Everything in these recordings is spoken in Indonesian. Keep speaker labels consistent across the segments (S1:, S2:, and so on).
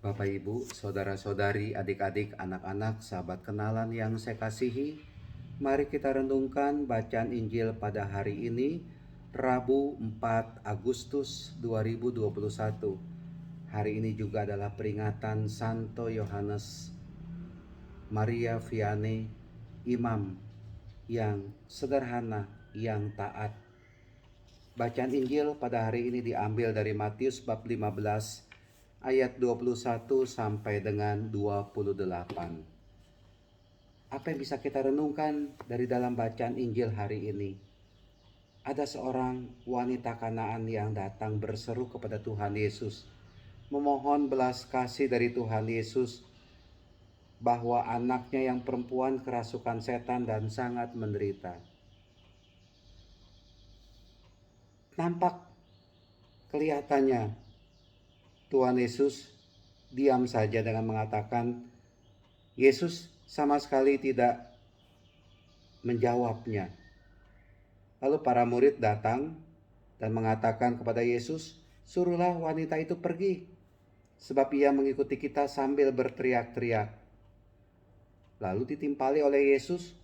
S1: Bapak Ibu, saudara-saudari, adik-adik, anak-anak, sahabat kenalan yang saya kasihi, mari kita renungkan bacaan Injil pada hari ini, Rabu 4 Agustus 2021. Hari ini juga adalah peringatan Santo Yohanes Maria Vianney, imam yang sederhana, yang taat. Bacaan Injil pada hari ini diambil dari Matius bab 15 ayat 21 sampai dengan 28. Apa yang bisa kita renungkan dari dalam bacaan Injil hari ini? Ada seorang wanita Kanaan yang datang berseru kepada Tuhan Yesus, memohon belas kasih dari Tuhan Yesus bahwa anaknya yang perempuan kerasukan setan dan sangat menderita. Nampak kelihatannya Tuhan Yesus diam saja dengan mengatakan, Yesus sama sekali tidak menjawabnya. Lalu para murid datang dan mengatakan kepada Yesus, suruhlah wanita itu pergi, sebab ia mengikuti kita sambil berteriak-teriak. Lalu ditimpali oleh Yesus,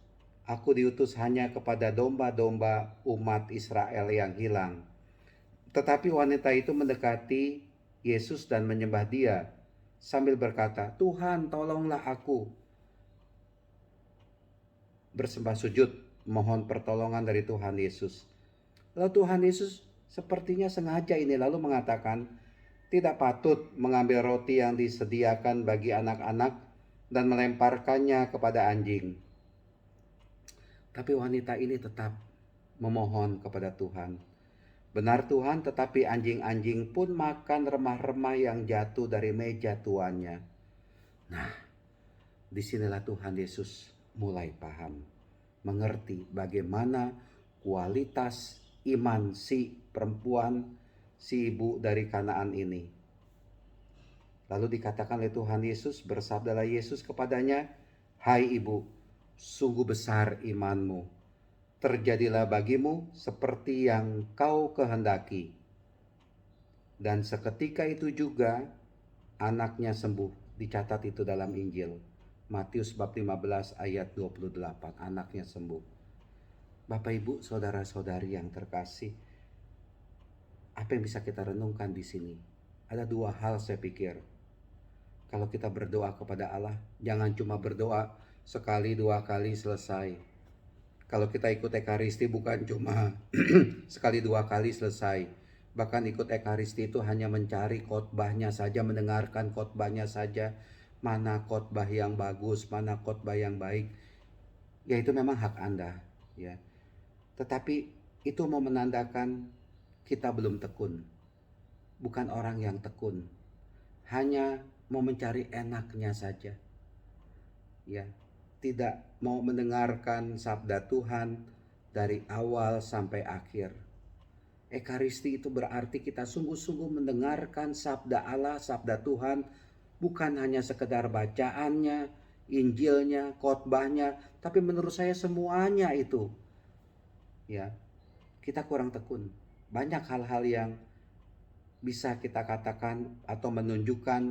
S1: aku diutus hanya kepada domba-domba umat Israel yang hilang. Tetapi wanita itu mendekati Yesus dan menyembah Dia sambil berkata, Tuhan, tolonglah aku. Bersembah sujud mohon pertolongan dari Tuhan Yesus. Lalu Tuhan Yesus sepertinya sengaja ini lalu mengatakan, tidak patut mengambil roti yang disediakan bagi anak-anak dan melemparkannya kepada anjing. Tapi wanita ini tetap memohon kepada Tuhan. Benar Tuhan, tetapi anjing-anjing pun makan remah-remah yang jatuh dari meja tuannya. Nah, disinilah Tuhan Yesus mulai paham, mengerti bagaimana kualitas iman si perempuan, si ibu dari Kanaan ini. Lalu dikatakan oleh Tuhan Yesus, bersabdalah Yesus kepadanya, hai ibu, sungguh besar imanmu, terjadilah bagimu seperti yang kau kehendaki. Dan seketika itu juga anaknya sembuh. Dicatat itu dalam Injil Matius bab 15 ayat 28, anaknya sembuh. Bapak Ibu, saudara-saudari yang terkasih, apa yang bisa kita renungkan di sini? Ada dua hal saya pikir. Kalau kita berdoa kepada Allah, jangan cuma berdoa sekali dua kali selesai. Kalau kita ikut Ekaristi bukan cuma sekali dua kali selesai. Bahkan ikut Ekaristi itu hanya mencari khotbahnya saja, mendengarkan khotbahnya saja. Mana khotbah yang bagus, mana khotbah yang baik. Ya itu memang hak Anda, ya. Tetapi itu mau menandakan kita belum tekun. Bukan orang yang tekun. Hanya mau mencari enaknya saja. Ya, tidak mau mendengarkan sabda Tuhan dari awal sampai akhir. Ekaristi itu berarti kita sungguh-sungguh mendengarkan sabda Allah, sabda Tuhan, bukan hanya sekedar bacaannya, Injilnya, khotbahnya, tapi menurut saya semuanya itu, ya, kita kurang tekun. Banyak hal-hal yang bisa kita katakan atau menunjukkan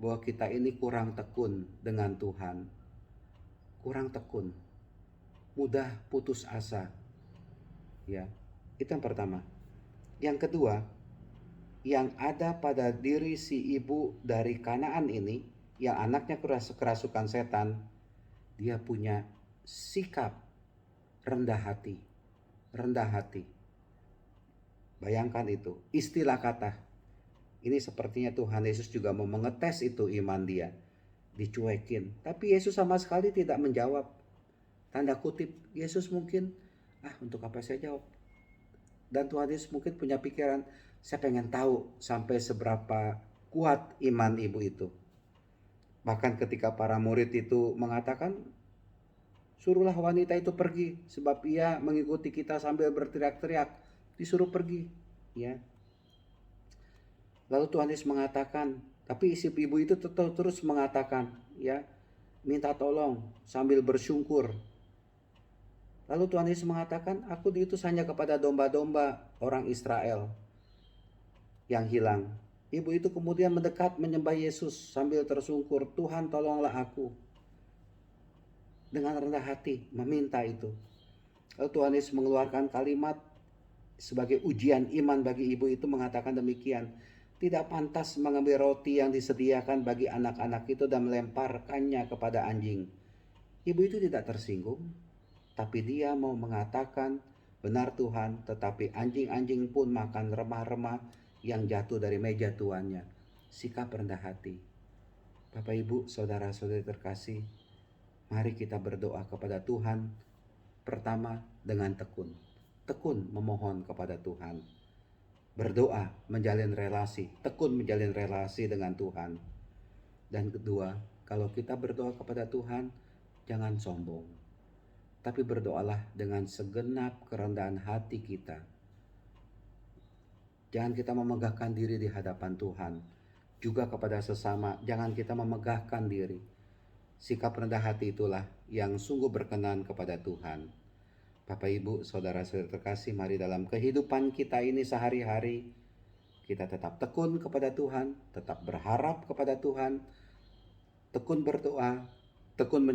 S1: bahwa kita ini kurang tekun dengan Tuhan. Kurang tekun, mudah putus asa. Ya, itu yang pertama. Yang kedua, yang ada pada diri si ibu dari Kanaan ini, yang anaknya kerasukan setan, dia punya sikap rendah hati. Rendah hati. Bayangkan itu, istilah kata. Ini sepertinya Tuhan Yesus juga mau mengetes itu iman dia. Dicuekin. Tapi Yesus sama sekali tidak menjawab. Tanda kutip, Yesus mungkin, untuk apa saya jawab? Dan Tuhan Yesus mungkin punya pikiran, saya pengen tahu sampai seberapa kuat iman ibu itu. Bahkan ketika para murid itu mengatakan, suruhlah wanita itu pergi, sebab ia mengikuti kita sambil berteriak-teriak. Disuruh pergi, ya. Lalu Tuhan Yesus mengatakan, tapi si ibu itu terus mengatakan, ya, minta tolong sambil bersyukur. Lalu Tuhan Yesus mengatakan, aku diutus hanya kepada domba-domba orang Israel yang hilang. Ibu itu kemudian mendekat menyembah Yesus sambil tersungkur, "Tuhan tolonglah aku." Dengan rendah hati meminta itu. Lalu Tuhan Yesus mengeluarkan kalimat sebagai ujian iman bagi ibu itu, mengatakan demikian, "Tidak pantas mengambil roti yang disediakan bagi anak-anak itu dan melemparkannya kepada anjing." Ibu itu tidak tersinggung, tapi dia mau mengatakan, "Benar Tuhan, tetapi anjing-anjing pun makan remah-remah yang jatuh dari meja tuannya." Sikap rendah hati. Bapak Ibu, saudara-saudari terkasih, mari kita berdoa kepada Tuhan. Pertama, dengan tekun. Tekun memohon kepada Tuhan. Berdoa, menjalin relasi. Tekun menjalin relasi dengan Tuhan. Dan kedua, kalau kita berdoa kepada Tuhan, jangan sombong. Tapi berdoalah dengan segenap kerendahan hati kita. Jangan kita memegahkan diri di hadapan Tuhan. Juga kepada sesama, jangan kita memegahkan diri. Sikap rendah hati itulah yang sungguh berkenan kepada Tuhan. Bapak Ibu, saudara-saudara terkasih, mari dalam kehidupan kita ini sehari-hari kita tetap tekun kepada Tuhan, tetap berharap kepada Tuhan, tekun berdoa, tekun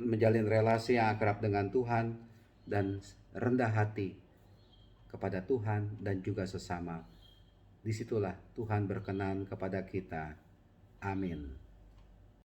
S1: menjalin relasi yang akrab dengan Tuhan, dan rendah hati kepada Tuhan dan juga sesama. Disitulah Tuhan berkenan kepada kita. Amin.